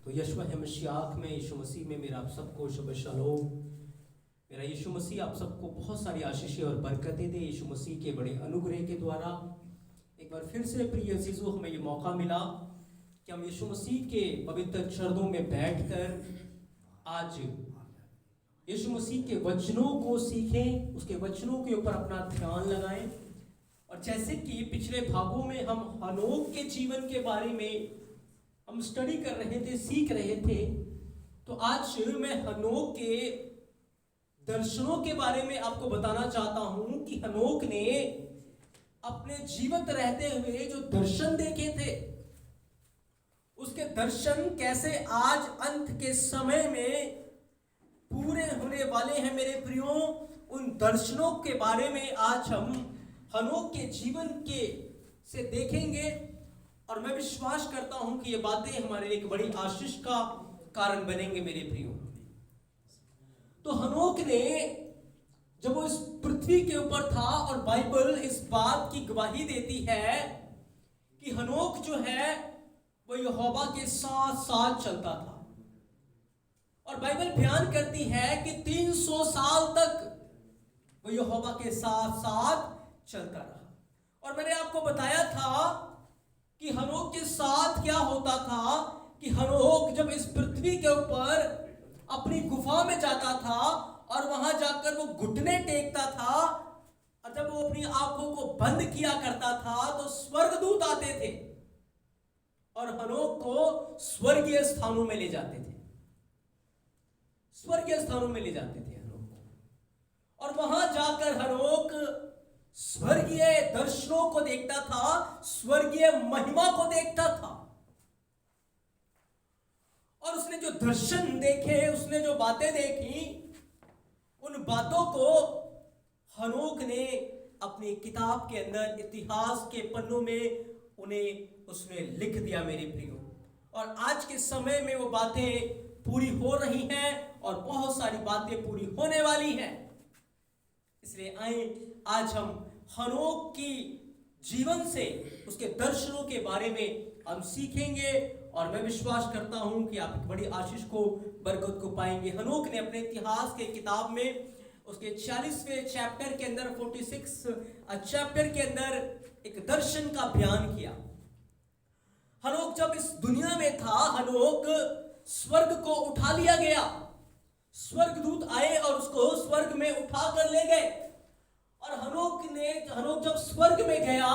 तो यशवा मसीह में यीशु मसीह में मेरा आप सबको शुभ शलोम। मेरा यीशु मसीह आप सबको बहुत सारी आशीषें और बरकतें दे। यीशु मसीह के बड़े अनुग्रह के द्वारा एक बार फिर से प्रिय अजीजों हमें ये मौका मिला कि हम यीशु मसीह के पवित्र चरणों में बैठकर आज यीशु मसीह के वचनों को सीखें, उसके वचनों के ऊपर अपना ध्यान लगाएं। और जैसे कि पिछले भागों में हम हनोक के जीवन के बारे में हम स्टडी कर रहे थे, सीख रहे थे, तो आज मैं हनोक के दर्शनों के बारे में आपको बताना चाहता हूं कि हनोक ने अपने जीवित रहते हुए जो दर्शन देखे थे, उसके दर्शन कैसे आज अंत के समय में पूरे होने वाले हैं। मेरे प्रियो, उन दर्शनों के बारे में आज हम हनोक के जीवन के से देखेंगे और मैं विश्वास करता हूं कि ये बातें हमारे लिए एक बड़ी आशीष का कारण बनेंगे। मेरे प्रियो, तो हनोक ने जब वो इस पृथ्वी के ऊपर था, और बाइबल इस बात की गवाही देती है कि हनोक जो है वो यहोवा के साथ साथ चलता था। और बाइबल बयान करती है कि 300 साल तक वो यहोवा के साथ साथ चलता रहा। और मैंने आपको बताया था कि हनोक के साथ क्या होता था कि हनोक जब इस पृथ्वी के ऊपर अपनी गुफा में जाता था और वहां जाकर वो घुटने टेकता था, और जब वो अपनी आंखों को बंद किया करता था तो स्वर्गदूत आते थे और हनोक को स्वर्गीय स्थानों में ले जाते थे, स्वर्गीय स्थानों में ले जाते थे हनोक को। और वहां जाकर हनोक स्वर्गीय दर्शनों को देखता था, स्वर्गीय महिमा को देखता था। और उसने जो दर्शन देखे, उसने जो बातें देखी, उन बातों को हनोक ने अपनी किताब के अंदर इतिहास के पन्नों में उन्हें उसने लिख दिया। मेरे प्रियो, और आज के समय में वो बातें पूरी हो रही हैं और बहुत सारी बातें पूरी होने वाली हैं। इसलिए आए आज हम हनोक की जीवन से, उसके दर्शनों के बारे में हम सीखेंगे और मैं विश्वास करता हूं कि आप एक बड़ी आशीष को, बरकत को पाएंगे। हनोक ने अपने इतिहास के किताब में उसके 40वें चैप्टर के अंदर, 46 चैप्टर के अंदर एक दर्शन का बयान किया। हनोक जब इस दुनिया में था, हनोक स्वर्ग को उठा लिया गया। स्वर्गदूत आए और उसको स्वर्ग में उठा कर ले गए। और हनोक जब स्वर्ग में गया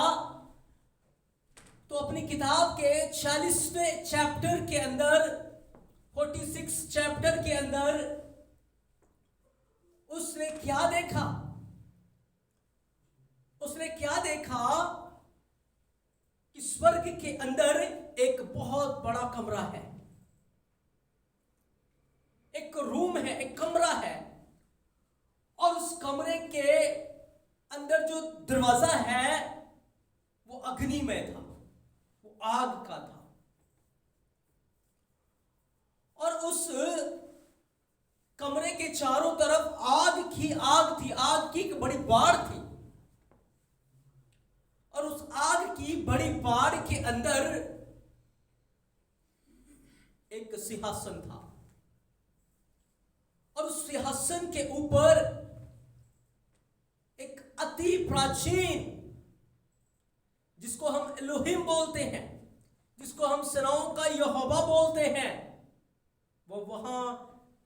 तो अपनी किताब के 40वें चैप्टर के अंदर, 46 चैप्टर के अंदर उसने क्या देखा? उसने क्या देखा कि स्वर्ग के अंदर एक बहुत बड़ा कमरा है, एक रूम है, एक कमरा है। और उस कमरे के अंदर जो दरवाजा है वो अग्निमय था, वो आग का था। और उस कमरे के चारों तरफ आग थी, आग की एक बड़ी बाढ़ थी। और उस आग की बड़ी बाढ़ के अंदर एक सिंहासन था, और उस सिंहासन के ऊपर एक अति प्राचीन, जिसको हम एलोहिम बोलते हैं, जिसको हम सेनाओं का यहोवा बोलते हैं, वो वहां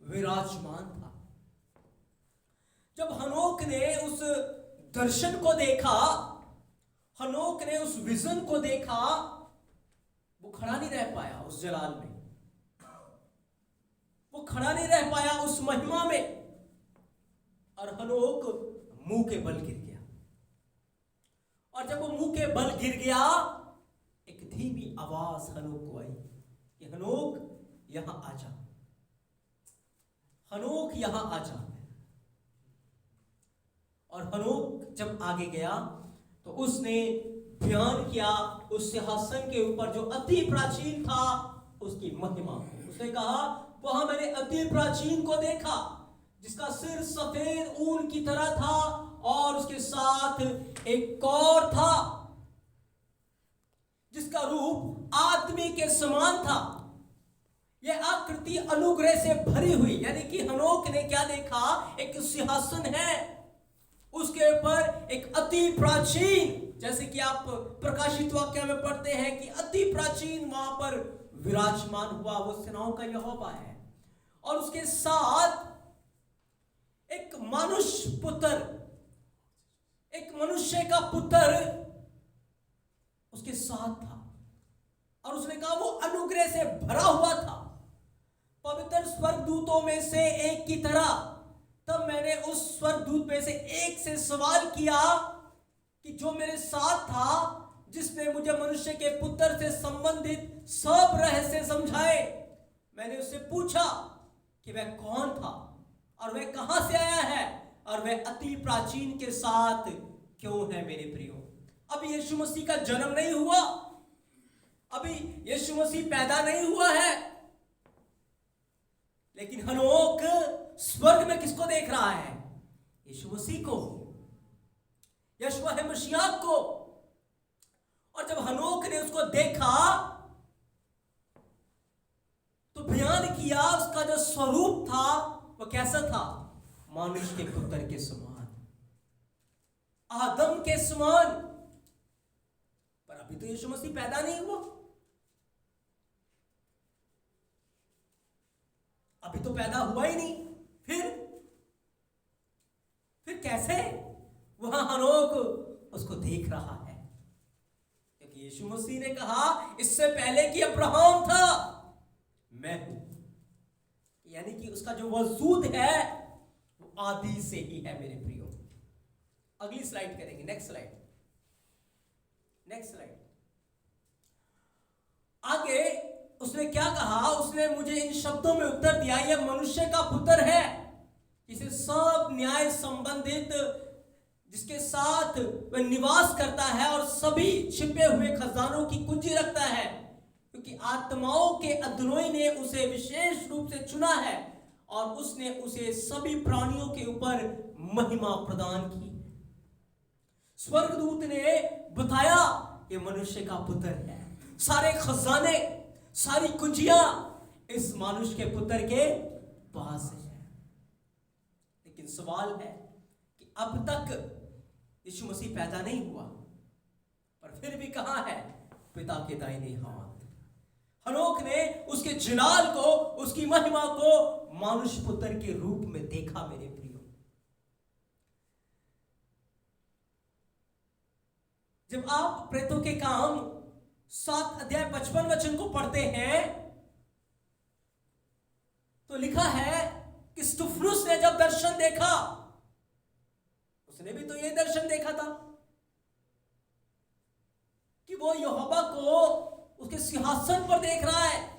विराजमान था। जब हनोक ने उस दर्शन को देखा, हनोक ने उस विजन को देखा, वो खड़ा नहीं रह पाया उस जलाल में, वो खड़ा नहीं रह पाया उस महिमा में। और हनोक मुंह के बल गिर गया। और जब वो मुंह के बल गिर गया, एक धीमी आवाज हनोक को आई कि हनोक यहां आ जा, हनोक यहां आ जा। और हनोक जब आगे गया तो उसने बयान किया उस सिंहासन के ऊपर जो अति प्राचीन था, उसकी महिमा। उसने कहा, वहां मैंने अति प्राचीन को देखा, जिसका सिर सफेद ऊन की तरह था और उसके साथ एक कौर था, जिसका रूप आदमी के समान था। ये आकृति अनुग्रह से भरी हुई, यानी कि हनोक ने क्या देखा, एक सिंहासन है, उसके ऊपर एक अति प्राचीन, जैसे कि आप प्रकाशित वाक्य में पढ़ते हैं कि अति प्राचीन वहां पर विराजमान हुआ, वो सेनाओं का यहोवा है। और उसके साथ एक मनुष्य पुत्र, एक मनुष्य का पुत्र उसके साथ था, और उसने कहा वो अनुग्रह से भरा हुआ था, पवित्र स्वर्गदूतों में से एक की तरह। तब मैंने उस स्वर्गदूत में से एक से सवाल किया कि जो मेरे साथ था, जिसने मुझे मनुष्य के पुत्र से संबंधित सब रहस्य समझाए। मैंने उससे पूछा कि वह कौन था और वह कहां से आया है और वह अति प्राचीन के साथ क्यों है। मेरे प्रियो, अभी यीशु मसीह का जन्म नहीं हुआ, अभी यीशु मसीह पैदा नहीं हुआ है, लेकिन हनोक स्वर्ग में किसको देख रहा है? यीशु मसीह को, यशवा है मसीहा को। और जब हनोक ने उसको देखा तो बयान किया उसका जो स्वरूप था वो कैसा था? मनुष्य के पुत्र के समान, आदम के समान। पर अभी तो यीशु मसीह पैदा नहीं हुआ, अभी तो पैदा हुआ ही नहीं। फिर कैसे वहां हनोक उसको देख रहा है? क्योंकि यीशु मसीह ने कहा इससे पहले कि अब्राहम था मैं हूं, यानी कि उसका जो वजूद है वो आदि से ही है। मेरे प्रियो, अगली स्लाइड करेंगे, नेक्स्ट स्लाइड। आगे उसने क्या कहा? उसने मुझे इन शब्दों में उत्तर दिया, यह मनुष्य का पुत्र है, इसे सब न्याय संबंधित, जिसके साथ वह निवास करता है और सभी छिपे हुए खजानों की कुंजी रखता है, क्योंकि आत्माओं के अधनोई ने उसे विशेष रूप से चुना है और उसने उसे सभी प्राणियों के ऊपर महिमा प्रदान की। स्वर्गदूत ने बताया ये मनुष्य का पुत्र है, सारे खजाने, सारी कुंजियां इस मनुष्य के पुत्र के पास है। लेकिन सवाल है कि अब तक यीशु मसीह पैदा नहीं हुआ, पर फिर भी कहां है? पिता के दाहिने हाथ। हनोक ने उसके जलाल को, उसकी महिमा को मनुष्य पुत्र के रूप में देखा। मेरे प्रियो, जब आप प्रेतों के काम 7 अध्याय 55 वचन को पढ़ते हैं तो लिखा है कि स्तिफनुस ने जब दर्शन देखा, उसने भी तो ये दर्शन देखा था कि वो यहोवा को उसके सिंहासन पर देख रहा है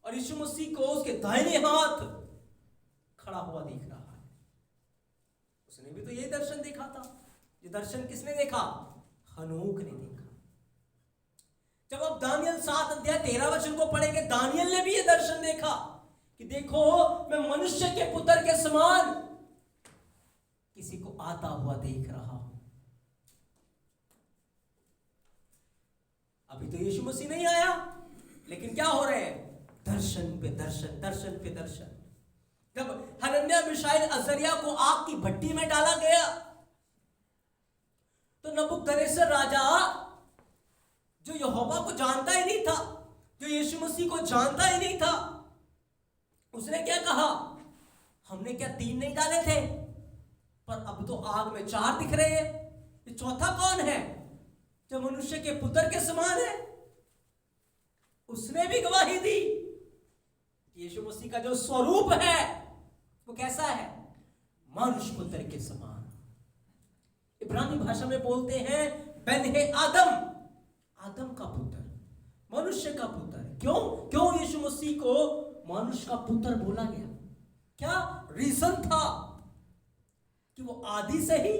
और यीशु मसीह को उसके दाहिने हाथ खड़ा हुआ देख रहा है। उसने भी तो ये दर्शन देखा था। ये दर्शन किसने देखा? हनोक ने देखा। जब आप दानियल 7 अध्याय 13 वचन को पढ़ेंगे, दानियल ने भी ये दर्शन देखा कि देखो मैं मनुष्य के पुत्र के समान किसी को आता हुआ देख रहा हूं। अभी तो यीशु मसीह नहीं आया, लेकिन क्या हो रहे हैं? दर्शन पे दर्शन, दर्शन पे दर्शन। जब हनन्याह, मिशाएल, अजरिया को आग की भट्टी में डाला गया तो नबूकदनेस्सर राजा, जो यहोवा को जानता ही नहीं था, जो यीशु मसीह को जानता ही नहीं था, उसने क्या कहा? हमने क्या 3 नहीं डाले थे, पर अब तो आग में 4 दिख रहे हैं। ये चौथा कौन है जो मनुष्य के पुत्र के समान है? उसने भी गवाही दी। यीशु मसीह का जो स्वरूप है वो कैसा है? मनुष्य पुत्र के समान। इब्रानी भाषा में बोलते हैं बने आदम, आदम का पुत्र, मनुष्य का पुत्र। क्यों यीशु मसीह को मनुष्य का पुत्र बोला गया? क्या रीजन था? कि वो आदि से ही,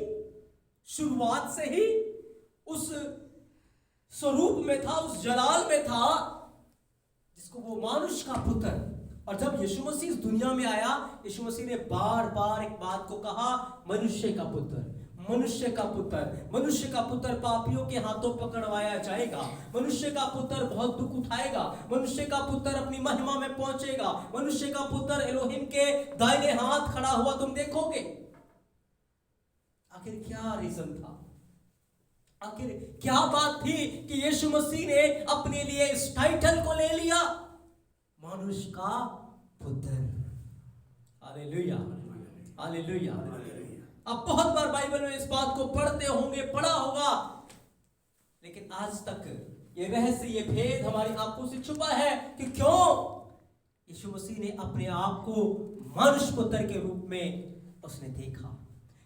शुरुआत से ही उस स्वरूप में था, उस जलाल में था जिसको वो मनुष्य का पुत्र। और जब यीशु मसीह इस दुनिया में आया, यीशु मसीह ने बार बार एक बात को कहा, मनुष्य का पुत्र, मनुष्य का पुत्र पापियों के हाथों पकड़वाया जाएगा। मनुष्य का पुत्र बहुत दुख उठाएगा। मनुष्य का पुत्र अपनी महिमा में पहुंचेगा। मनुष्य का पुत्र एलोहिम के दाहिने हाथ खड़ा हुआ तुम देखोगे। आखिर क्या रीजन था? आखिर क्या बात थी कि यीशु मसीह ने अपने लिए इस टाइटल को ले लिया, मनुष्य का पुत्र। Hallelujah, hallelujah. आप बहुत बार बाइबल में इस बात को पढ़ते होंगे, पढ़ा होगा, लेकिन आज तक ये रहस्य, ये भेद हमारी आंखों से छुपा है कि क्यों यीशु मसीह ने अपने आप को मनुष्य पुत्र के रूप में उसने देखा।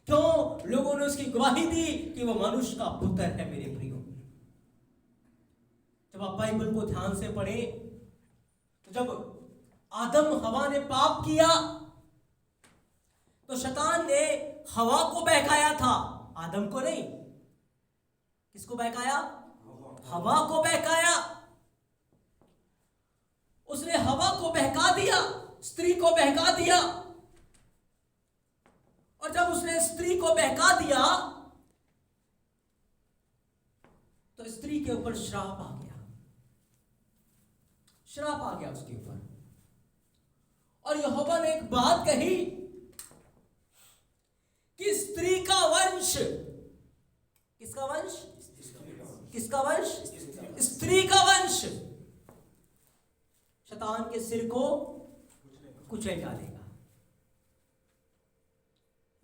क्यों लोगों ने उसकी गवाही दी कि वो मनुष्य का पुत्र है। मेरे प्रियो, जब आप बाइबल को ध्यान से पढ़ें तो जब आदम हवा ने पाप किया तो शैतान ने हवा को बहकाया था, आदम को नहीं। किसको बहकाया? हवा को बहकाया। उसने हवा को बहका दिया, स्त्री को बहका दिया। और जब उसने स्त्री को बहका दिया तो स्त्री के ऊपर श्राप आ गया, श्राप आ गया उसके ऊपर। और यहोवा ने एक बात कही कि स्त्री का वंश, किसका वंश? किसका वंश? स्त्री का वंश शैतान के सिर को कुचल डालेगा।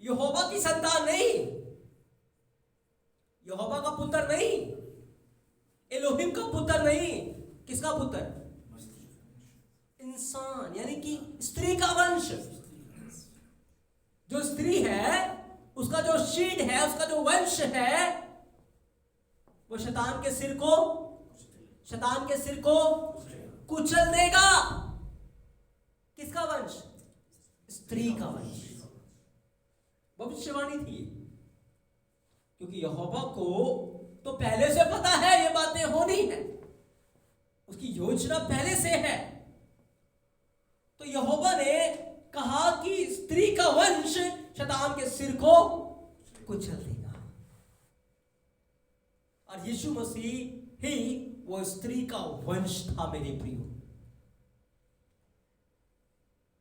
यहोवा की संतान नहीं, यहोवा का पुत्र नहीं, एलोहिम का पुत्र नहीं। किसका पुत्र? इंसान, यानी कि स्त्री का वंश। जो स्त्री है, उसका जो शीड है, उसका जो वंश है, वो शैतान के सिर को कुचल देगा। किसका वंश? स्त्री का वंश। भविष्यवाणी थी, क्योंकि यहोवा को तो पहले से पता है ये बातें होनी है, उसकी योजना पहले से है। तो यहोवा ने कहा कि स्त्री का वंश शैतान के सिर को कुचल देगा। और यीशु मसीह ही वो स्त्री का वंश था। मेरे प्रियो,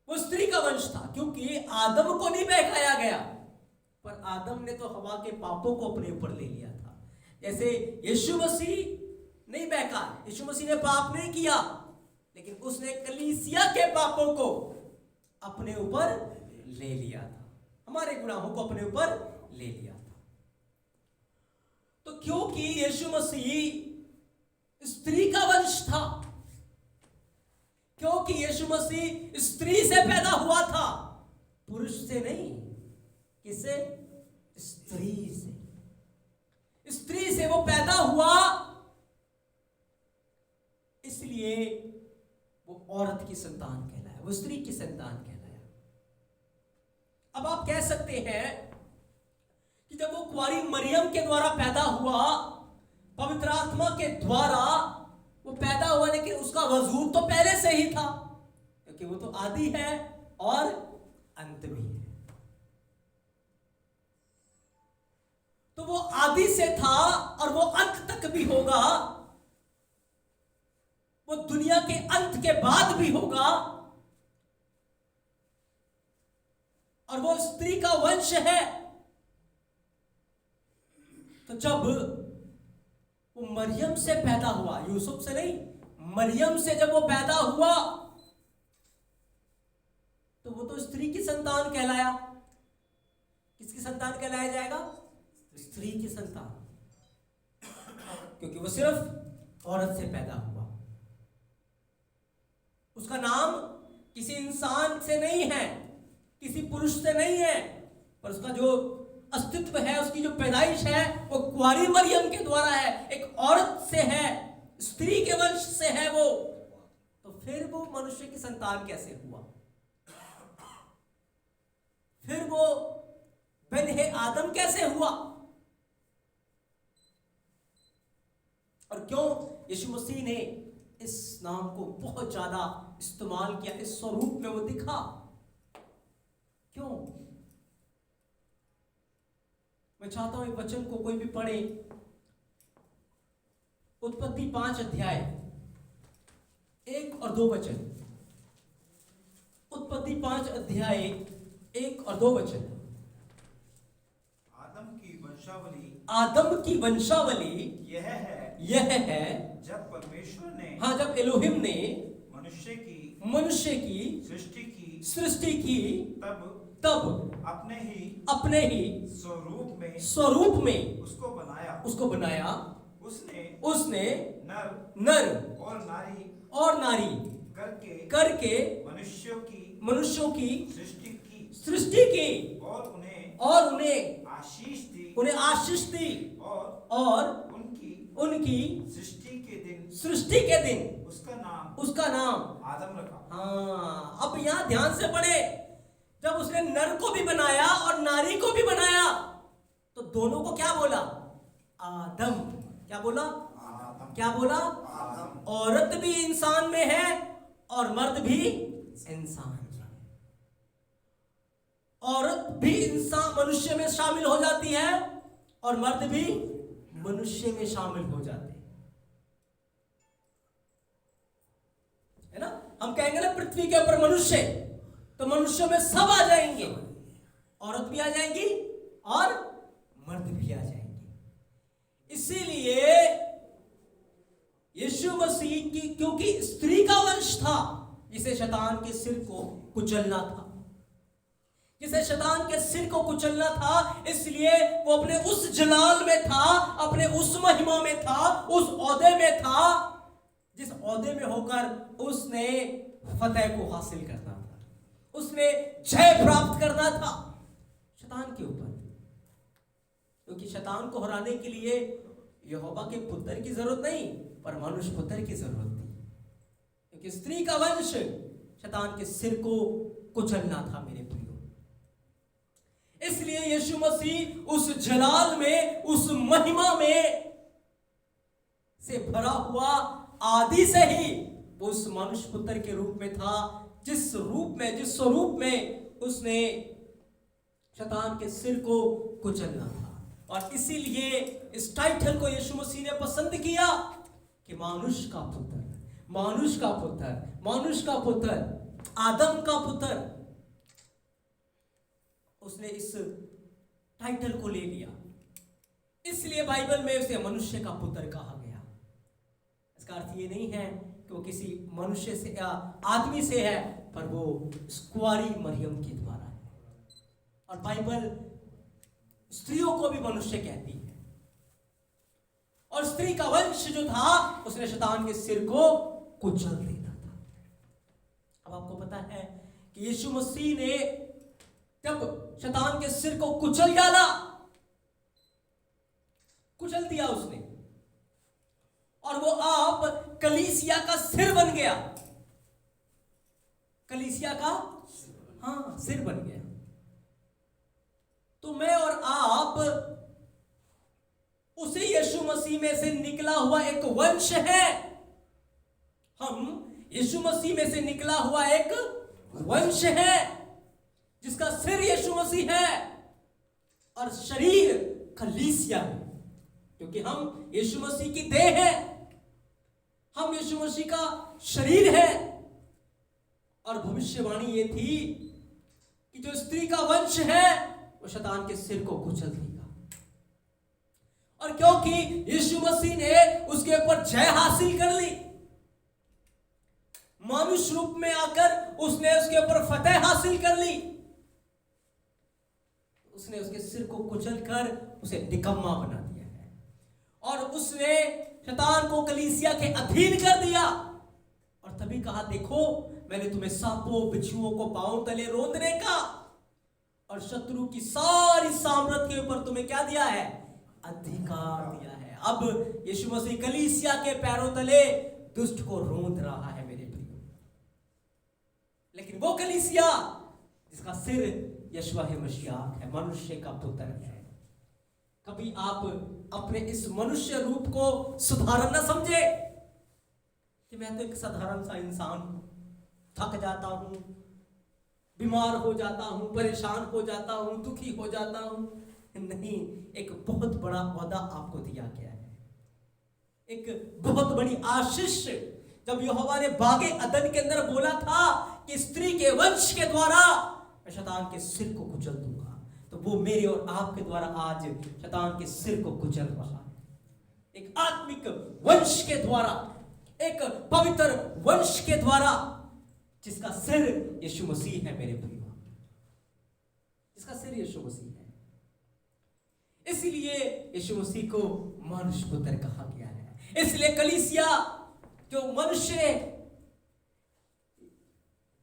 वो स्त्री का वंश था, क्योंकि आदम को नहीं बहकाया गया, पर आदम ने तो हवा के पापों को अपने ऊपर ले लिया था। जैसे यीशु मसीह नहीं बहका, यीशु मसीह ने पाप नहीं किया, लेकिन उसने कलीसिया के पापों को अपने ऊपर ले लिया था, हमारे गुनाहों को अपने ऊपर ले लिया था। तो क्योंकि यीशु मसीह स्त्री का वंश था, क्योंकि यीशु मसीह स्त्री से पैदा हुआ था, पुरुष से नहीं। किससे? स्त्री से। स्त्री से वो पैदा हुआ, इसलिए वो औरत की संतान कहलाया, वो स्त्री की संतान कहलाया। अब आप कह सकते हैं कि जब वो कुंवारी मरियम के द्वारा पैदा हुआ, पवित्र आत्मा के द्वारा वो पैदा हुआ, लेकिन उसका वजूद तो पहले से ही था, क्योंकि वो तो आदि है और अंत भी है। तो वो आदि से था और वो अंत तक भी होगा, वो दुनिया के अंत के बाद भी होगा। और वो स्त्री का वंश है। तो जब वो मरियम से पैदा हुआ, यूसुफ से नहीं, मरियम से जब वो पैदा हुआ, तो वो तो स्त्री की संतान कहलाया। किसकी संतान कहलाया जाएगा? स्त्री की संतान, क्योंकि वो सिर्फ औरत से पैदा हुआ। उसका नाम किसी इंसान से नहीं है, किसी पुरुष से नहीं है, पर उसका जो अस्तित्व है, उसकी जो पैदाइश है, वो कुंवारी मरियम के द्वारा है, एक औरत से है, स्त्री के वंश से है वो। तो फिर वो मनुष्य की संतान कैसे हुआ? फिर वो बने आदम कैसे हुआ? और क्यों यीशु मसीह ने इस नाम को बहुत ज्यादा इस्तेमाल किया, इस स्वरूप में वो दिखा? क्यों? मैं चाहता हूं एक वचन को कोई भी पढ़े, उत्पत्ति 5 अध्याय 1 और 2 वचन। उत्पत्ति 5 अध्याय 1 और 2 वचन। आदम की वंशावली यह है जब परमेश्वर ने, हाँ, जब एलोहिम ने मनुष्य की सृष्टि की तब अपने ही स्वरूप में उसको बनाया। उसने नर और नारी करके मनुष्यों की सृष्टि की और उन्हें आशीष दी और उनकी सृष्टि के दिन उसका नाम आदम रखा। हाँ, अब यहां ध्यान से पढ़े। जब उसने नर को भी बनाया और नारी को भी बनाया तो दोनों को क्या बोला? आदम। क्या बोला? आदम। औरत भी इंसान में है और मर्द भी इंसान में। औरत भी इंसान मनुष्य में शामिल हो जाती है और मर्द भी मनुष्य में शामिल हो जाते हैं, है ना। हम कहेंगे ना पृथ्वी के ऊपर मनुष्य, तो मनुष्यों में सब आ जाएंगे, औरत भी आ जाएंगी और मर्द भी आ जाएंगे। इसीलिए यीशु मसीह की, क्योंकि स्त्री का वंश था जिसे शैतान के सिर को कुचलना था, इसलिए वो अपने उस जलाल में था, अपने उस महिमा में था, उस ओहदे में था जिस ओहदे में होकर उसने फतेह को हासिल करना था, उसने जय प्राप्त करना था शैतान के ऊपर। क्योंकि शैतान को हराने के लिए यहोवा के पुत्र की जरूरत नहीं, पर मनुष्य पुत्र की जरूरत थी। क्योंकि स्त्री का वंश शैतान के सिर को कुचलना था मेरे प्रियो। इसलिए यीशु मसीह उस जलाल में, उस महिमा में से भरा हुआ आदि से ही उस मनुष्य पुत्र के रूप में था, जिस स्वरूप में उसने शैतान के सिर को कुचलना था। और इसीलिए इस टाइटल को यीशु मसीह ने पसंद किया कि मानुष का पुत्र, आदम का पुत्र, उसने इस टाइटल को ले लिया। इसलिए बाइबल में उसे मनुष्य का पुत्र कहा गया। इसका अर्थ ये नहीं है कि वो किसी मनुष्य से या आदमी से है, पर वो कुंवारी मरियम के द्वारा है। और बाइबल स्त्रियों को भी मनुष्य कहती है। और स्त्री का वंश जो था उसने शैतान के सिर को कुचल देना था। अब आपको पता है कि यीशु मसीह ने जब शैतान के सिर को कुचल दिया उसने, और वो आप कलीसिया का सिर बन गया, सिर बन गया। तो मैं और आप उसी यीशु मसीह में से निकला हुआ एक वंश है। हम यीशु मसीह में से निकला हुआ एक वंश है जिसका सिर यीशु मसीह है और शरीर कलीसिया है। क्योंकि हम यीशु मसीह की देह है, हम यीशु मसीह का शरीर है। और भविष्यवाणी ये थी कि जो स्त्री का वंश है वो शैतान के सिर को कुचल देगा। और क्योंकि यीशु मसीह ने उसके ऊपर जय हासिल कर ली, मानुष रूप में आकर उसने उसके ऊपर फतेह हासिल कर ली, उसने उसके सिर को कुचल कर उसे निकम्मा बना दिया है। और उसने शैतान को कलीसिया के अधीन कर दिया। और तभी कहा, देखो मैंने तुम्हें सांपों बिच्छुओं को पांव तले रोंदने का और शत्रु की सारी सामर्थ के ऊपर तुम्हें क्या दिया है? अधिकार दिया है। अब यीशु मसीह कलीसिया के पैरों तले दुष्ट को रोंद रहा है मेरे प्रियो। लेकिन वो कलीसिया जिसका सिर यशवा मसीह है, मनुष्य का पुत्र है। कभी आप अपने इस मनुष्य रूप को सुधारन न समझे कि मैं तो एक साधारण सा इंसान हूं, थक जाता हूं, बीमार हो जाता हूं, परेशान हो जाता हूं, दुखी हो जाता हूं, नहीं, एक बहुत बड़ा ओहदा आपको दिया गया है, एक बहुत बड़ी आशीष। जब यहोवा ने बागे अदन के अंदर बोला था कि स्त्री के वंश के द्वारा मैं शैतान के सिर को कुचल दूंगा, तो वो मेरे और आपके द्वारा आज शैतान के सिर को कुचल रहा है। एक आत्मिक वंश के द्वारा, एक पवित्र वंश के द्वारा, जिसका सिर यीशु मसीह है मेरे प्रियो, जिसका सिर यीशु मसीह है। इसलिए यीशु मसीह को मनुष्य पुत्र कहा गया है। इसलिए कलीसिया जो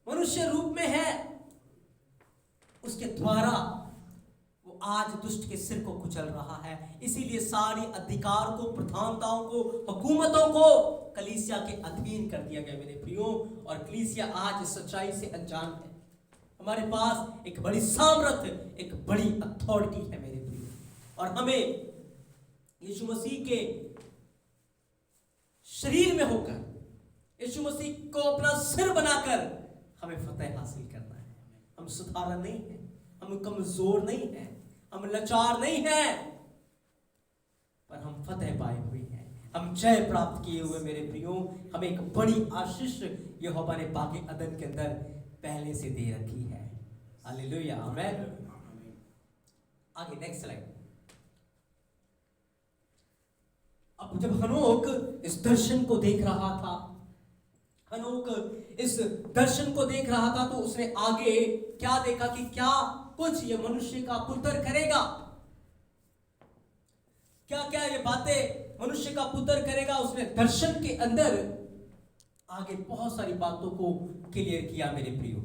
मनुष्य रूप में है, उसके द्वारा वो आज दुष्ट के सिर को कुचल रहा है। इसीलिए सारी अधिकार को, प्रधानताओं को, हुकूमतों को कलीसिया के अधीन कर दिया गया मेरे प्रियो। और कलीसिया आज सच्चाई से अनजान है। हमारे पास एक बड़ी सामर्थ्य, एक बड़ी अथॉरिटी है मेरे प्रियो, और हमें यीशु मसीह के शरीर में होकर, यीशु मसीह को अपना सिर बनाकर हमें फतेह हासिल करना है। हम सुधारा नहीं है, हम कमजोर नहीं है, हम लाचार नहीं है, पर हम फतेह पाए हुए हैं, हम जय प्राप्त किए हुए मेरे प्रियो। हमें एक बड़ी आशीष यहोवा ने बागे अदन के अंदर पहले से दे रखी है। हालेलुया, आमीन। आगे नेक्स्ट स्लाइड। अब जब हनोक इस दर्शन को देख रहा था, हनोक इस दर्शन को देख रहा था, तो उसने आगे क्या देखा कि क्या कुछ ये मनुष्य का पुत्र करेगा, क्या क्या ये बातें मनुष्य का पुत्र करेगा। उसने दर्शन के अंदर आगे बहुत सारी बातों को क्लियर किया मेरे प्रियो।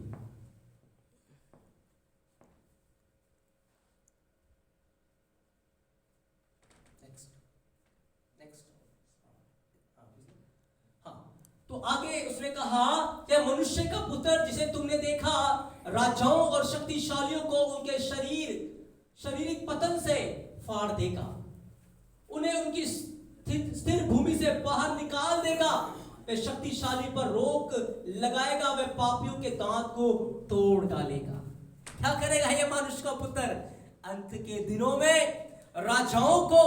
तो आगे उसने कहा कि मनुष्य का पुत्र जिसे तुमने देखा राजाओं और शक्तिशालियों को उनके शारीरिक पतन से फाड़ देगा, उन्हें उनकी स्थिर भूमि से बाहर निकाल देगा, वे शक्तिशाली पर रोक लगाएगा, वे पापियों के दांत को तोड़ डालेगा। क्या करेगा ये मनुष्य का पुत्र? अंत के दिनों में राजाओं को,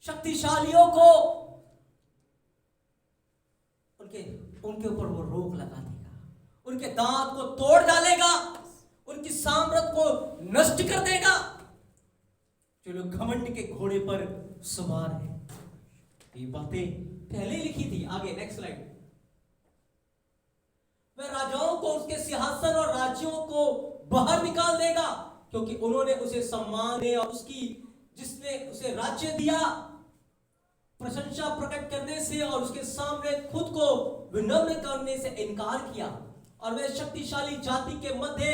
शक्तिशालियों को, उनके ऊपर वो रोक लगा देगा, उनके दांत को तोड़ डालेगा, उनकी सामर्थ को नष्ट कर देगा। जो लोग घमंड के घोड़े पर सवार हैं, ये बातें पहले लिखी थी। आगे नेक्स्ट स्लाइड। वह राजाओं को, उसके सिंहासन और राज्यों को बाहर निकाल देगा, क्योंकि उन्होंने उसे सम्मान दिया, उसकी जिसने उसे राज्य दिया, प्रशंसा प्रकट करने से और उसके सामने खुद को विनम्र करने से इनकार किया, और वह शक्तिशाली जाति के मध्य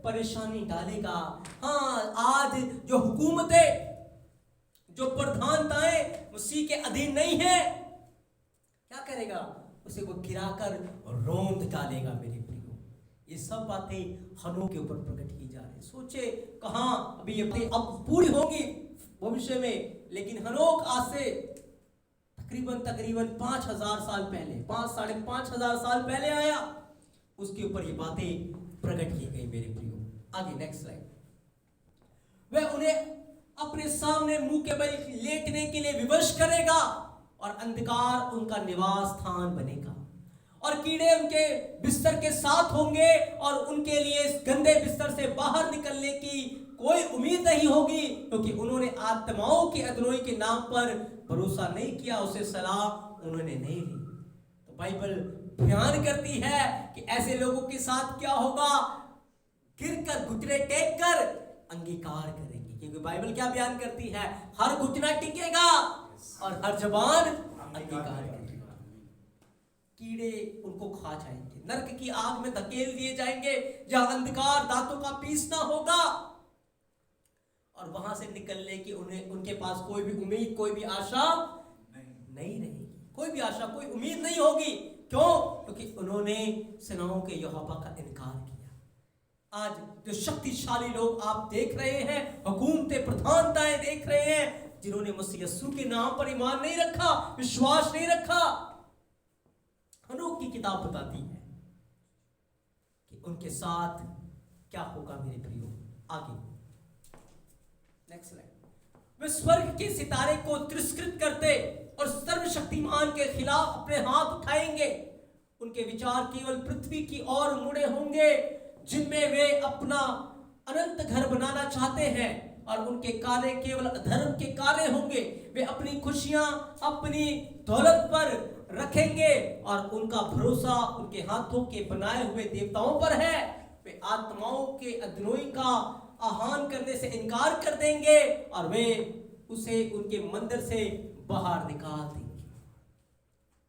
परेशानी डालेगा। हाँ, आज जो हुकूमतें, जो प्रधानताएं मसीह के अधीन नहीं है, क्या करेगा? उसे वो गिराकर रोंद डालेगा मेरे प्रियो। ये सब बातें हनोक के ऊपर प्रकट की जा रही है। सोचे कहाँ अभी ये बातें अब पूरी होंगी भविष्य में, लेकिन हनोक आज से तकरीबन 5000 साल पहले, 5,500 साल पहले आया, उसके ऊपर ये बातें प्रकट की गई मेरे प्रियो। आगे नेक्स्ट स्लाइड। वह उन्हें अपने सामने मुंह के बल लेटने के लिए विवश करेगा, और अंधकार उनका निवास स्थान बनेगा, और कीड़े उनके बिस्तर के साथ होंगे, और उनके लिए इस गंदे बिस्तर से बाहर निकलने की कोई उम्मीद नहीं होगी, क्योंकि उन्होंने आत्माओं की अगुवाई के नाम पर भरोसा नहीं किया, उसे सलाह उन्होंने नहीं ली। तो बाइबल बयान करती है कि ऐसे लोगों के साथ क्या होगा? गिरकर घुटने टेक कर अंगीकार करेंगे, क्योंकि बाइबल क्या बयान करती है? हर घुटना टिकेगा और हर जबान अंगीकार करेगा। कीड़े उनको खा जाएंगे, नरक की आग में धकेल दिए जाएंगे, जहां अंधकार दांतों का पीसना होगा, और वहां से निकलने की उनके पास कोई भी उम्मीद, कोई भी आशा नहीं रहेगी, कोई भी आशा, कोई उम्मीद नहीं होगी। क्यों? क्योंकि उन्होंने सेनाओं के यहोवा का इनकार किया। आज जो शक्तिशाली लोग आप देख रहे हैं, हुकूमतें, प्रधानताएं देख रहे हैं, जिन्होंने मसीह यीशु के नाम पर ईमान नहीं रखा, विश्वास नहीं रखा, हनोक की किताब बताती है कि उनके साथ क्या होगा मेरे प्रियो। आगे नेक्स्ट लाइन। वे स्वर्ग के सितारे को तिरस्कृत करते और सर्वशक्तिमान के खिलाफ अपने हाथ उठाएंगे। उनके विचार केवल पृथ्वी की ओर मुड़े होंगे, जिनमें वे अपना अनंत घर बनाना चाहते हैं, और उनके कार्य केवल अधर्म के कार्य होंगे। वे अपनी खुशियां अपनी दौलत पर रखेंगे और उनका भरोसा उनके हाथों के बनाए हुए देवताओं पर है। वे आत्माओं के अधनोई का आह्वान करने से इनकार कर देंगे और वे उसे उनके मंदिर से बाहर निकाल देंगे,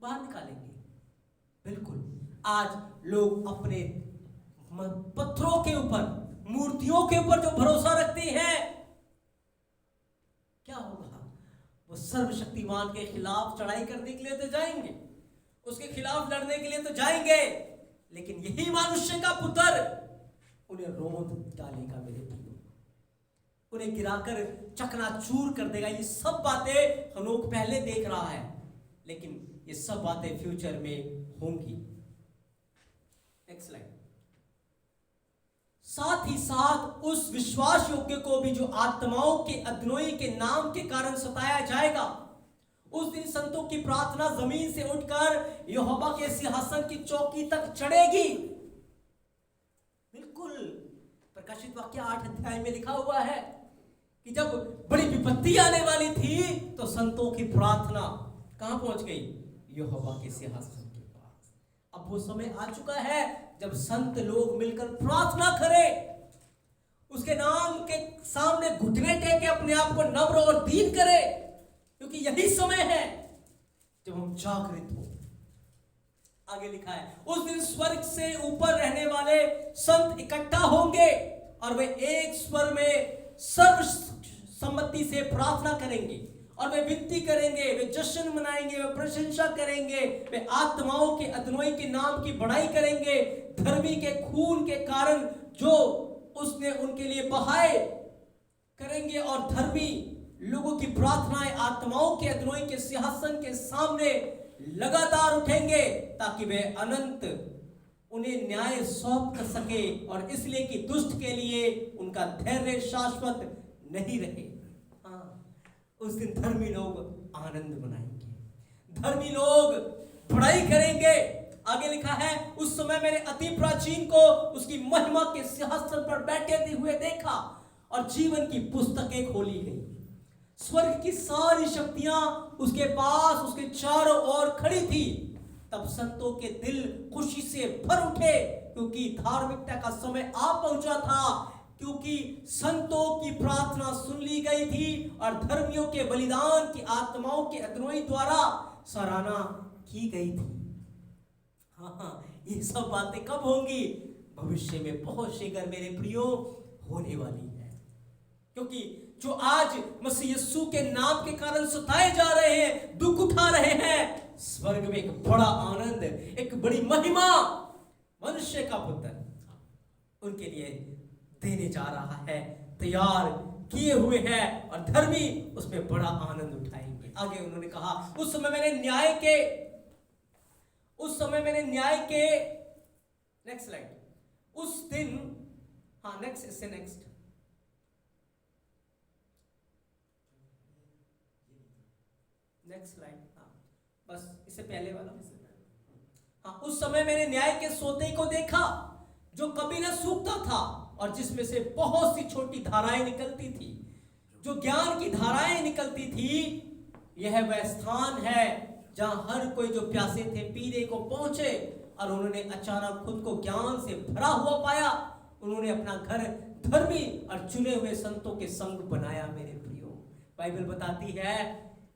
बाहर निकालेंगे। बिल्कुल, आज लोग अपने पत्थरों के ऊपर, मूर्तियों के ऊपर जो भरोसा रखते हैं, क्या होगा? वो सर्वशक्तिमान के खिलाफ चढ़ाई करने के लिए तो जाएंगे, उसके खिलाफ लड़ने के लिए तो जाएंगे, लेकिन यही मनुष्य का पुत्र उन्हें रोंद डालेगा मेरे भाइयों, उन्हें गिराकर चकनाचूर कर देगा। ये सब बातें हनोक पहले देख रहा है, लेकिन ये सब बातें फ्यूचर में होंगी। Next slide. साथ ही साथ उस विश्वास योग्य को भी जो आत्माओं के अधनोई के नाम के कारण सताया जाएगा। उस दिन संतों की प्रार्थना जमीन से उठकर यहोवा के सिंहासन की चौकी तक चढ़ेगी। बिल्कुल, प्रकाशित वाक्य 8 अध्याय में लिखा हुआ है कि जब बड़ी विपत्ति आने वाली थी तो संतों की प्रार्थना कहां पहुंच गई? यहोवा के सिंहासन के पास। अब वो समय आ चुका है जब संत लोग मिलकर प्रार्थना करें, उसके नाम के सामने घुटने टेके अपने आप को नम्र और दीन करें, क्योंकि यही समय है जब हम जागृत हो। आगे लिखा है, उस दिन स्वर्ग से ऊपर रहने वाले संत इकट्ठा होंगे और वे एक स्वर में सर्वसम्मति से प्रार्थना करेंगे और वे विनती करेंगे, वे जश्न मनाएंगे, वे प्रशंसा करेंगे, वे आत्माओं के अधनोई के नाम की बड़ाई करेंगे, धर्मी के खून के कारण जो उसने उनके लिए बहाए करेंगे, और धर्मी लोगों की प्रार्थनाएं आत्माओं के अधनोई के सिंहासन के सामने लगातार उठेंगे, ताकि वे अनंत उन्हें न्याय सौंप कर सके, और इसलिए कि दुष्ट के लिए उनका धैर्य शाश्वत नहीं रहे। उस दिन धर्मी लोग आनंद मनाएंगे, धर्मी लोग बड़ाई करेंगे। आगे लिखा है, उस समय मैंने अति प्राचीन को उसकी महिमा के सिंहासन पर बैठे हुए देखा और जीवन की पुस्तकें खोली गई। स्वर्ग की सारी शक्तियां उसके पास, उसके चारों ओर खड़ी थी। तब संतों के दिल खुशी से भर उठे, क्योंकि धार्मिकता का समय आ पहुंचा था, क्योंकि संतों की प्रार्थना सुन ली गई थी और धर्मियों के बलिदान की आत्माओं के अधनोई द्वारा सराहना की गई थी। हाँ, ये सब बातें कब होंगी? भविष्य में बहुत शीघ्र मेरे प्रियो होने वाली है। क्योंकि जो आज मसीह यीशु के नाम के कारण सताए जा रहे हैं, दुख उठा रहे हैं, स्वर्ग में एक बड़ा आनंद, एक बड़ी महिमा मनुष्य का पुत्र उनके लिए देने जा रहा है, तैयार किए हुए हैं, और धर्मी उसमें बड़ा आनंद उठाएंगे। आगे उन्होंने कहा, उस समय मैंने न्याय के नेक्स्ट स्लाइड, उस दिन, हाँ नेक्स्ट, इससे नेक्स्ट, स्लाइड, हाँ बस इससे पहले वाला। हाँ, उस समय मैंने न्याय के सोते को देखा जो कभी न सूखता था और जिसमें से बहुत सी छोटी धाराएं निकलती थी, जो ज्ञान की धाराएं निकलती थी। यह वह स्थान है जहां हर कोई जो प्यासे थे पीने को पहुंचे, और उन्होंने अचानक खुद को ज्ञान से भरा हुआ पाया। उन्होंने अपना घर धर्मी और चुने हुए संतों के संग बनाया। मेरे प्रियो, बाइबल बताती है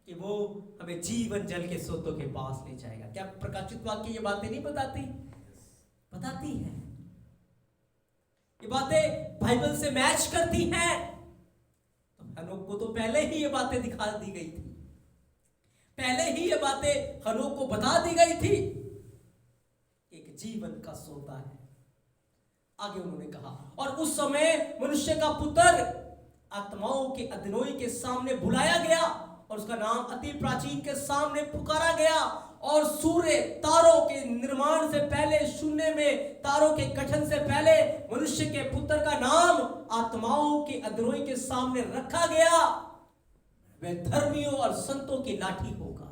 कि वो हमें जीवन जल के सोतों के पास ले जाएगा। क्या प्रकाशित वाक्य ये बातें नहीं बताती? बताती है। ये बातें बाइबल से मैच करती हैं। तो हनोक को तो पहले ही ये बातें दिखा दी गई थी, पहले ही ये बातें हनोक को बता दी गई थी। एक जीवन का सोता है। आगे उन्होंने कहा, और उस समय मनुष्य का पुत्र आत्माओं के अधनोई के सामने बुलाया गया और उसका नाम अति प्राचीन के सामने पुकारा गया, और सूर्य तारों के निर्माण से पहले, शून्य में तारों के गठन से पहले मनुष्य के पुत्र का नाम आत्माओं की अधरोई के सामने रखा गया। वह धर्मियों और संतों की लाठी होगा,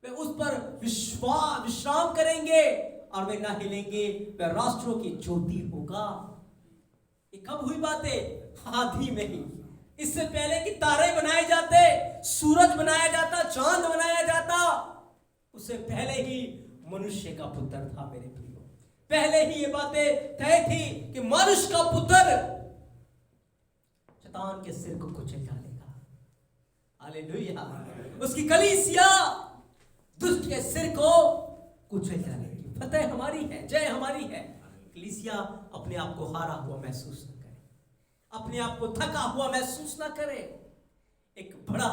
वे उस पर विश्राम करेंगे और वे ना हिलेंगे, वह राष्ट्रों की ज्योति होगा। ये कब हुई बातें? आदि में ही। इससे पहले कि तारे बनाए जाते, सूरज बनाया जाता, चांद बनाया जाता, उससे पहले ही मनुष्य का पुत्र था मेरे प्रियो। पहले ही ये बातें तय थी कि मनुष्य का पुत्र शैतान के सिर को कुचल डालेगा। हालेलुया। उसकी कलीसिया दुष्ट के सिर को कुचल डालेगी। फतेह हमारी है, जय हमारी है। कलीसिया अपने आप को हारा हुआ महसूस न करे, अपने आप को थका हुआ महसूस न करे। एक बड़ा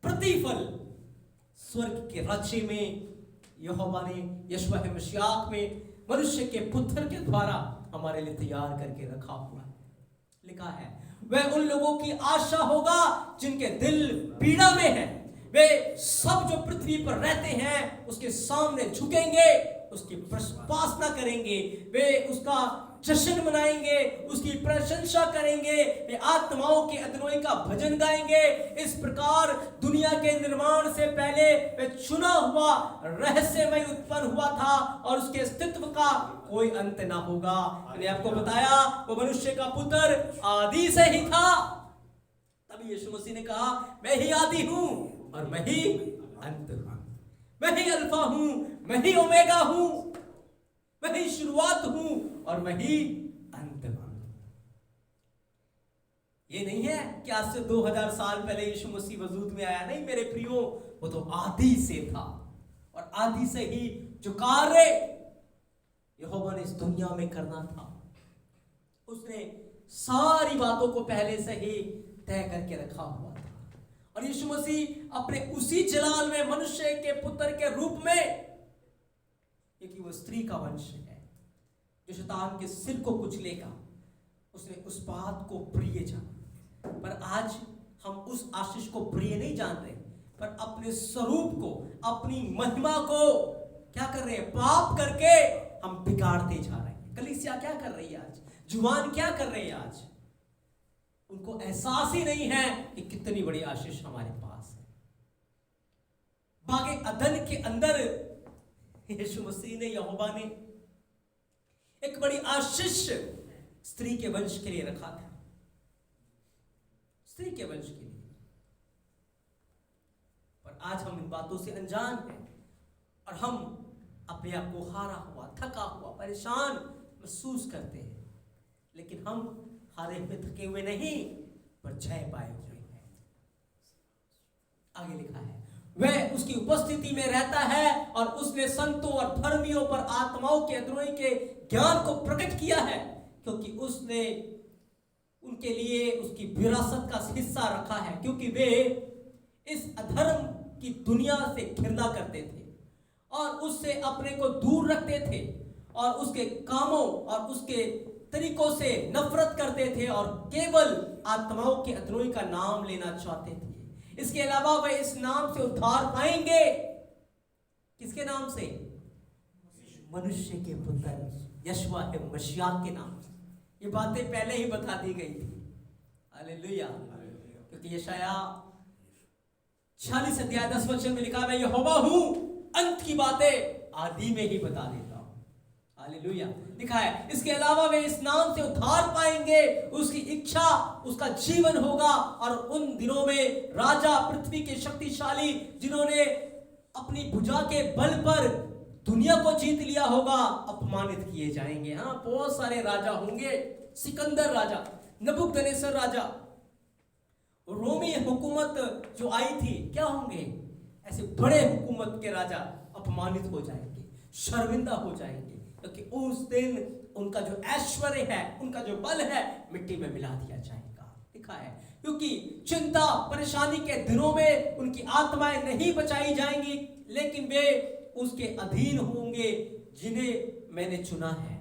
प्रतिफल स्वर्ग के राज्य में यहोवा ने यीशु मसीह में मनुष्य के पुत्र के द्वारा हमारे लिए तैयार करके रखा हुआ है। लिखा है, वह उन लोगों की आशा होगा जिनके दिल पीड़ा में है। वे सब जो पृथ्वी पर रहते हैं उसके सामने झुकेंगे, उसकी उपासना करेंगे, वे उसका जश्न मनाएंगे, उसकी प्रशंसा करेंगे, वे आत्माओं की अधरोई का भजन गाएंगे। इस प्रकार दुनिया के निर्माण से पहले वे चुना हुआ रहस्यमय उत्पन्न हुआ था और उसके अस्तित्व का कोई अंत ना होगा। मैंने आपको बताया वो मनुष्य का पुत्र आदि से ही था। तभी यीशु मसीह ने कहा, मैं ही आदि हूं और मैं ही अंत हूं, मैं ही अल्फा हूं, मैं ही ओमेगा हूं, मैं ही शुरुआत हूं और मैं ही अंत हूं। ये नहीं है कि आज से 2000 साल पहले यीशु मसीह वजूद में आया, नहीं मेरे प्रियो, वो तो आदि से था और आदि से ही जो कार्य यहोवा ने इस दुनिया में करना था उसने सारी बातों को पहले से ही तय करके रखा हुआ था। और यीशु मसीह अपने उसी जलाल में मनुष्य के पुत्र के रूप में, क्योंकि वो स्त्री का वंश है जो शैतान के सिर को कुचलेगा, उसने उस बात को प्रिय जाना। पर आज हम उस आशीष को प्रिय नहीं जान रहे, पर अपने स्वरूप को, अपनी महिमा को क्या कर रहे हैं? पाप करके हम बिगाड़ते जा रहे हैं। कलीसिया क्या कर रही है आज? जुबान क्या कर रहे हैं आज? उनको एहसास ही नहीं है कि कितनी बड़ी आशीष हमारे पास है। बागे अदन के अंदर यीशु मसीह ने, यहोवा ने एक बड़ी आशीष स्त्री के वंश के लिए रखा था, स्त्री के वंश के लिए। पर आज हम इन बातों से अनजान हैं और हम अपने आप को हारा हुआ, थका हुआ, परेशान महसूस करते हैं। लेकिन हम हारे हुए, थके हुए नहीं, पर जय पाए हुए हैं। आगे लिखा है, वह उसकी उपस्थिति में रहता है और उसने संतों और धर्मियों पर आत्माओं के अधरोई के ज्ञान को प्रकट किया है, क्योंकि उसने उनके लिए उसकी विरासत का हिस्सा रखा है। क्योंकि वे इस अधर्म की दुनिया से घृणा करते थे और उससे अपने को दूर रखते थे और उसके कामों और उसके तरीकों से नफरत करते थे और केवल आत्माओं के अधरोई का नाम लेना चाहते थे। इसके अलावा वे इस नाम से उद्धार पाएंगे। किसके नाम से? मनुष्य के पुत्र यशवा मसीह के नाम से। ये बातें पहले ही बता दी गई थी। हालेलुया। क्योंकि यशाया 46 अध्याय 10 वचन में लिखा है, मैं यहोवा हूं, अंत की बातें आदि में ही बता देता हूं। हालेलुया। लिखा है, इसके अलावा वे इस नाम से उद्धार पाएंगे, उसकी इच्छा उसका जीवन होगा और उन दिनों में राजा पृथ्वी के शक्तिशाली जिन्होंने अपनी भुजा के बल पर दुनिया को जीत लिया होगा अपमानित किए जाएंगे। हाँ, बहुत सारे राजा होंगे, सिकंदर राजा, नबूकदनेस्सर राजा, रोमी हुकूमत जो आई थी, क्या होंगे? ऐसे बड़े हुकूमत के राजा अपमानित हो जाएंगे, शर्मिंदा हो जाएंगे, क्योंकि उस दिन उनका जो ऐश्वर्य है, उनका जो बल है, मिट्टी में मिला दिया जाएगा। लिखा है, क्योंकि चिंता परेशानी के दिनों में उनकी आत्माएं नहीं बचाई जाएंगी, लेकिन वे उसके अधीन होंगे जिन्हें मैंने चुना है।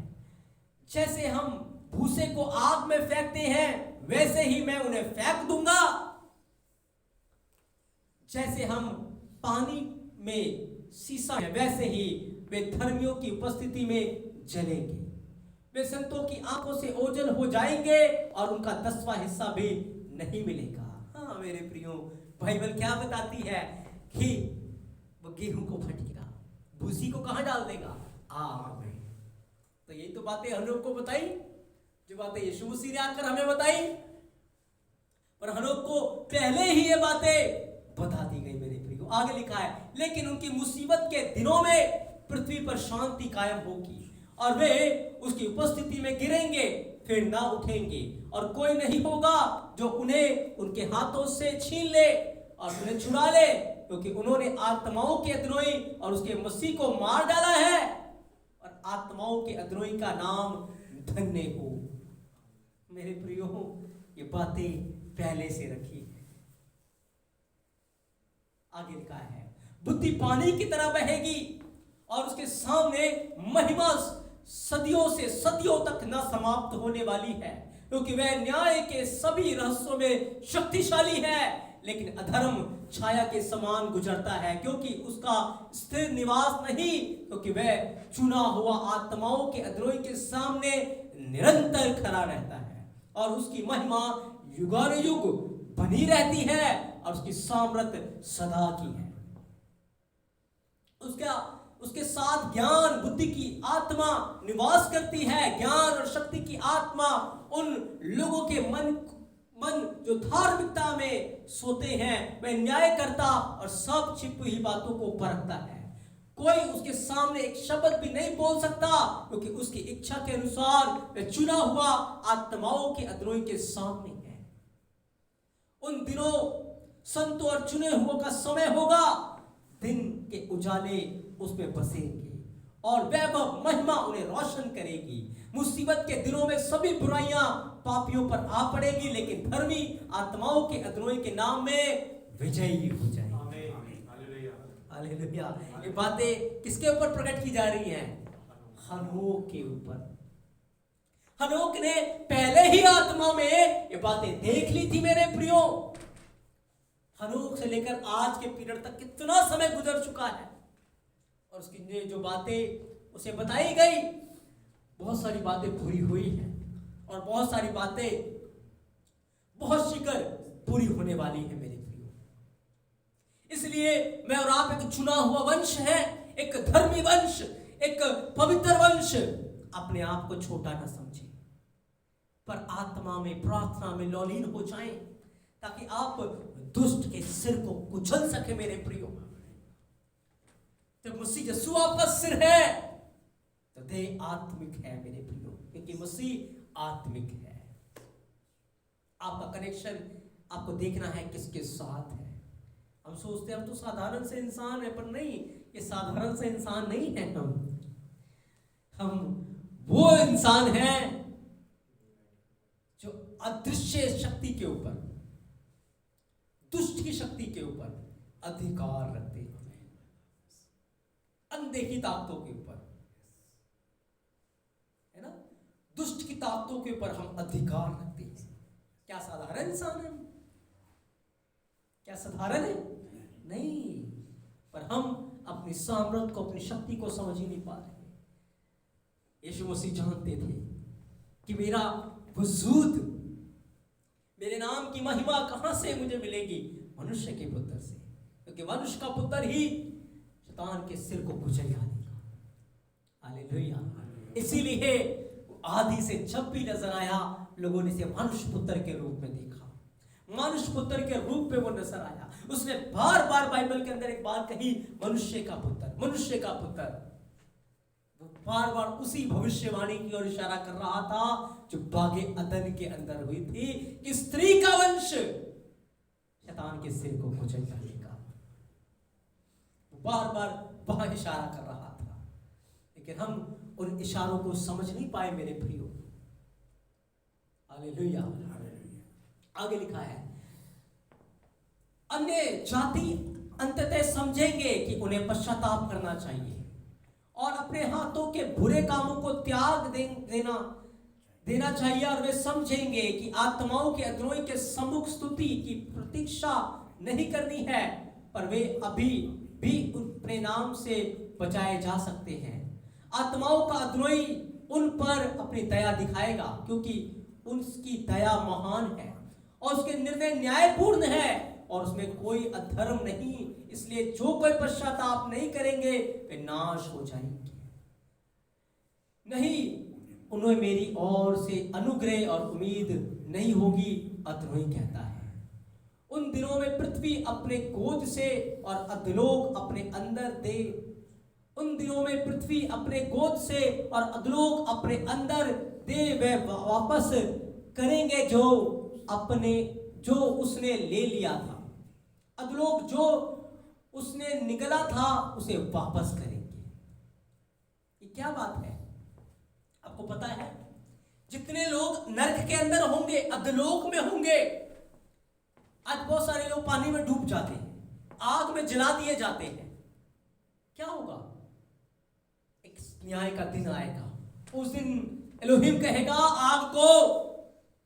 जैसे हम भूसे को आग में फेंकते हैं, वैसे ही मैं उन्हें फेंक दूंगा। जैसे हम पानी में शीशा है, वैसे ही वे धर्मियों की उपस्थिति में जलेंगे। वे संतों की आंखों से ओझल हो जाएंगे और उनका 10वां हिस्सा भी नहीं मिलेगा। हाँ मेरे प्रियो, बाइबल क्या बताती है कि वो गेहूं को फटेगा, भूसी को कहां डाल देगा? आग में। तो ये तो बातें हनोक को बताई, जो बातें यीशु मसीह ने आकर हमें बताई, पर हनोक को पहले ही ये बातें बता दी गई मेरे प्रियो। आगे लिखा है, लेकिन उनकी मुसीबत के दिनों में पृथ्वी पर शांति कायम होगी और वे उसकी उपस्थिति में गिरेंगे फिर ना उठेंगे, और कोई नहीं होगा जो उन्हें उनके हाथों से छीन ले और उन्हें छुड़ा ले, क्योंकि उन्होंने आत्माओं के अधरोही और उसके मसीह को मार डाला है, और आत्माओं के अधरोही का नाम धन्य हो। मेरे प्रियो, ये बातें पहले से रखी है। आगे लिखा है, बुद्धि पानी की तरह बहेगी और उसके सामने महिमा सदियों से सदियों तक न समाप्त होने वाली है, क्योंकि वह न्याय के सभी रहस्यों में शक्तिशाली है। लेकिन अधर्म छाया के समान गुजरता है, क्योंकि उसका स्थिर निवास नहीं, क्योंकि वह चुना हुआ आत्माओं के अधरोही के सामने निरंतर खड़ा रहता है, और उसकी महिमा युगानुयुग बनी रहती है, और उसकी सामर्थ्य सदा की है। उसके साथ ज्ञान बुद्धि की आत्मा निवास करती है। ज्ञान और शक्ति की आत्मा उन लोगों के मन जो धार्मिकता में सोते हैं, वह न्याय करता और सब छिपी हुई बातों को परखता है। कोई उसके सामने एक शब्द भी नहीं बोल सकता, क्योंकि उसकी इच्छा के अनुसार वह चुना हुआ आत्माओं के अधरोही के सामने है। उन दिनों संतों और चुने हुओं का समय होगा, दिन के उजाले उसमें बसेंगे और वैभव महिमा उन्हें रोशन करेगी। मुसीबत के दिनों में सभी बुराइयां पापियों पर आ पड़ेगी, लेकिन धर्मी आत्माओं के अधरोही के नाम में विजयी हो जाएगी। हालेलुया। ये बातें किसके ऊपर प्रकट की जा रही हैं? हनोक के ऊपर। हनोक ने पहले ही आत्मा में ये बातें देख ली थी मेरे प्रियो। हनोक से लेकर आज के पीरियड तक कितना समय गुजर चुका है, और उसकी जो बातें उसे बताई गई, बहुत सारी बातें पूरी हुई हैं, और बहुत सारी बातें बहुत शीघ्र पूरी होने वाली है मेरे प्रियो। इसलिए मैं और आप एक चुना हुआ वंश है, एक धर्मी वंश, एक पवित्र वंश। अपने आप को छोटा ना समझे, पर आत्मा में प्रार्थना में लौलीन हो जाएं, ताकि आप दुष्ट के सिर को कुचल सके मेरे प्रियो। जब मसीह यीशु आपका सिर है तो देह आत्मिक है मेरे प्रियो, क्योंकि मसीह आत्मिक है। आपका कनेक्शन आपको देखना है किसके साथ है। हम सोचते हैं हम तो साधारण से इंसान है, पर नहीं, ये साधारण से इंसान नहीं है। हम वो इंसान हैं जो अदृश्य शक्ति के ऊपर, दुष्ट की शक्ति के ऊपर अधिकार रखते हैं, अनदेखी ताकतों के ऊपर, है ना, दुष्ट की ताकतों के ऊपर हम अधिकार रखते हैं। क्या साधारण इंसान है? क्या साधारण है? नहीं, पर हम अपनी सामर्थ्य को, अपनी शक्ति को समझ ही नहीं पा रहे। यीशु मसीह जानते थे कि मेरा वजूद, मेरे नाम की महिमा कहां से मुझे मिलेगी? मनुष्य के पुत्र से, क्योंकि मनुष्य का पुत्र ही शैतान के सिर को कुचल डालेगा। हालेलुया। इसीलिए आदि से जब भी नजर आया, लोगों ने इसे मनुष्य पुत्र के रूप में देखा, मनुष्य पुत्र के रूप में वो नजर आया। उसने बार बार बाइबल के अंदर एक बात कही, मनुष्य का पुत्र, मनुष्य का पुत्र। वो बार बार उसी भविष्यवाणी की ओर इशारा कर रहा था जो बागे अदन के अंदर हुई थी, कि स्त्री का वंश शैतान के सिर को कुचल डालेगा। बार बार वह इशारा कर रहा था, लेकिन हम उन इशारों को समझ नहीं पाए मेरे प्रियो। हालेलुया। आगे लिखा है, अन्य जाति अंततः समझेंगे कि उन्हें पश्चाताप करना चाहिए और अपने हाथों के बुरे कामों को त्याग देना चाहिए, और वे समझेंगे कि आत्माओं के अधरोही के सम्मुख स्तुति की प्रतीक्षा नहीं करनी है, पर वे अभी भी अपने नाम से बचाए जा सकते हैं। आत्माओं का अधर्मी उन पर अपनी दया दिखाएगा, क्योंकि उसकी दया महान है और उसके निर्णय न्यायपूर्ण है और उसमें कोई अधर्म नहीं। इसलिए जो कोई पश्चाताप नहीं करेंगे वे नाश हो जाएंगे। नहीं, उन्हें मेरी ओर से अनुग्रह और उम्मीद नहीं होगी, अधर्मी कहता है। उन दिनों में पृथ्वी अपने गोद से और अधोलोक अपने अंदर दे। उन दिनों में पृथ्वी अपने गोद से और अधोलोक अपने अंदर दे। वे वापस करेंगे जो उसने ले लिया था। अधोलोक जो उसने निगला था उसे वापस करेंगे। ये क्या बात है? आपको पता है, जितने लोग नरक के अंदर होंगे, अधोलोक में होंगे, आज बहुत सारे लोग पानी में डूब जाते हैं, आग में जला दिए जाते हैं। क्या होगा? एक न्याय का दिन आएगा। उस दिन एलोहिम कहेगा आग को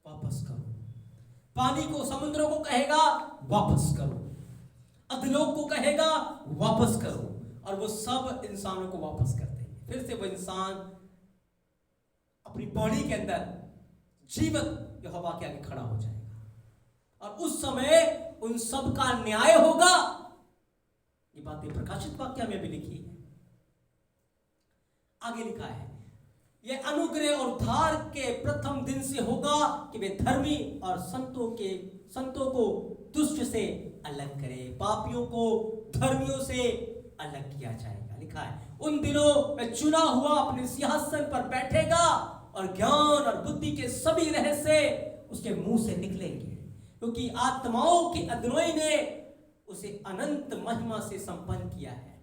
वापस करो, पानी को, समुद्र को कहेगा वापस करो, अधोलोक को कहेगा वापस करो, और वो सब इंसानों को वापस कर देंगे। फिर से वो इंसान अपनी बॉडी के अंदर जीवित यहोवा के आगे खड़ा हो जाएगा और उस समय उन सब का न्याय होगा। ये बातें प्रकाशित वाक्य में भी लिखी है। आगे लिखा है, यह अनुग्रह और उद्धार के प्रथम दिन से होगा कि वे धर्मी और संतों को दुष्ट से अलग करे, पापियों को धर्मियों से अलग किया जाएगा। लिखा है, उन दिनों में चुना हुआ अपने सिंहासन पर बैठेगा और ज्ञान और बुद्धि के सभी रहस्य उसके मुंह से निकलेंगे, क्योंकि आत्माओं की अधर्मी ने उसे अनंत महिमा से संपन्न किया है।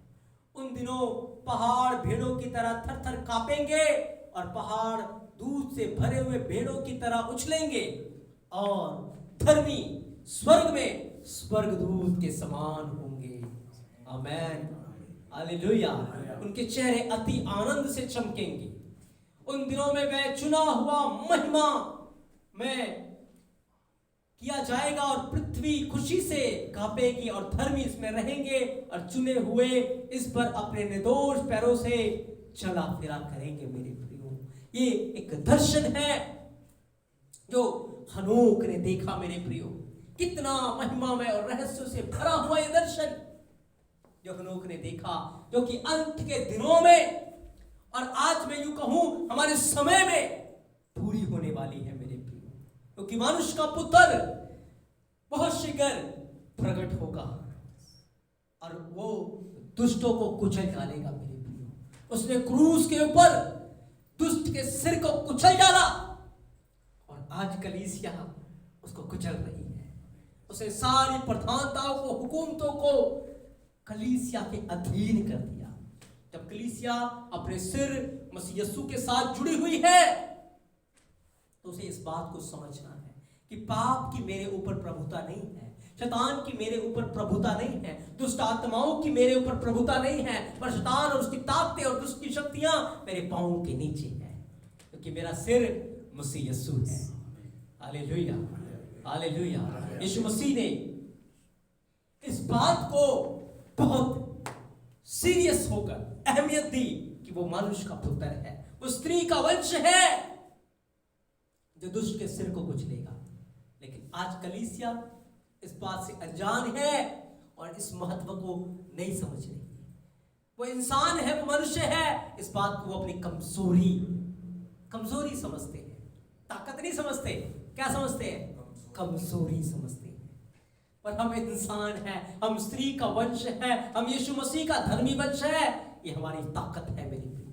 उन दिनों पहाड़ भेड़ों की तरह थर-थर कांपेंगे और पहाड़ दूध से भरे हुए भेड़ों की तरह उछलेंगे और धर्मी स्वर्ग में स्वर्गदूत के समान होंगे। आमेन, हालेलुया। उनके चेहरे अति आनंद से चमकेंगे। उन दिनों में वह चुना हुआ महिमा में किया जाएगा और पृथ्वी खुशी से कांपेगी और धर्मी इसमें रहेंगे और चुने हुए इस पर अपने निर्दोष पैरों से चला फिरा करेंगे। मेरे प्रियो, ये एक दर्शन है जो हनोक ने देखा। मेरे प्रियो, कितना महिमामय और रहस्यों से भरा हुआ ये दर्शन जो हनोक ने देखा, जो कि अंत के दिनों में और आज मैं यूं कहूं हमारे समय में पूरी होने वाली है। मेरे प्रियो, क्योंकि मनुष्य का पुत्र बहुत शीघ्र प्रकट होगा और वो दुष्टों को कुचल डालेगा। मेरे प्रियो, उसने क्रूस के ऊपर दुष्ट के सिर को कुचल डाला और आज कलीसिया उसको कुचल रही है। उसने सारी प्रधानताओं को, हुकूमतों को कलीसिया के अधीन कर दिया। जब कलीसिया अपने सिर मसीह यीशु के साथ जुड़ी हुई है तो उसे इस बात को समझना है कि पाप की मेरे ऊपर प्रभुता नहीं है, शैतान की मेरे ऊपर प्रभुता नहीं है, दुष्ट आत्माओं की मेरे ऊपर प्रभुता नहीं है, पर शैतान और उसकी ताकतें और दुष्ट की शक्तियां मेरे पांवों के नीचे है, क्योंकि मेरा सिर मसीह यीशु है। Hallelujah, hallelujah. यीशु मसीह ने इस बात को बहुत सीरियस होकर अहमियत दी कि वो मनुष्य का पुत्र है, वो स्त्री का वंश है जो दुष्ट के सिर को कुचलेगा। लेकिन आज कलीसिया इस बात से अनजान है और इस महत्व को नहीं समझ रही है। वो इंसान है, वो मनुष्य है, इस बात को वो अपनी कमजोरी समझते हैं, ताकत नहीं समझते। क्या समझते हैं? कमजोरी समझते हैं। पर हम इंसान हैं, हम स्त्री का वंश है, हम यीशु मसीह का धर्मी वंश है। ये हमारी ताकत है मेरे प्रियो,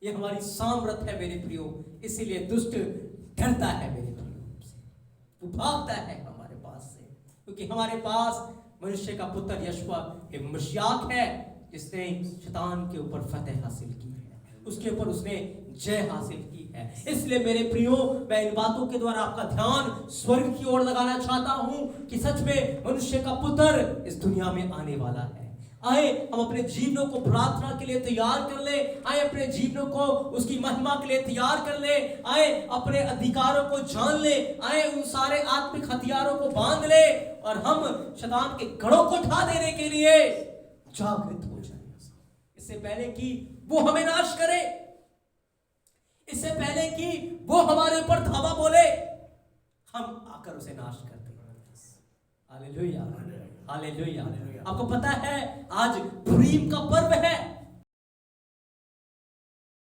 ये हमारी सामर्थ है मेरे प्रियो। इसीलिए दुष्ट डरता है मेरे प्रियो से, वो भागता है हमारे पास से, क्योंकि हमारे पास मनुष्य का पुत्र यशुआ मशीयाक है, जिसने शैतान के ऊपर फतेह हासिल की है, उसके ऊपर उसने जय हासिल की है। इसलिए मेरे प्रियो, मैं इन बातों के द्वारा आपका ध्यान स्वर्ग की ओर लगाना चाहता हूं कि सच में मनुष्य का पुत्र इस दुनिया में आने वाला है। आए हम अपने जीवनों को प्रार्थना के लिए तैयार कर ले, आए अपने जीवनों को उसकी महिमा के लिए तैयार कर ले, आए अपने अधिकारों को जान ले, आए उन सारे आत्मिक हथियारों को बांध ले और हम शैतान के गढ़ों को ढा देने के लिए जागृत हो जाए। इससे पहले कि वो हमें नाश करे, इससे पहले कि वो हमारे ऊपर धावा बोले, हम आकर उसे नाश करते हैं। Hallelujah, hallelujah. आपको पता है आज पुरीम का पर्व है।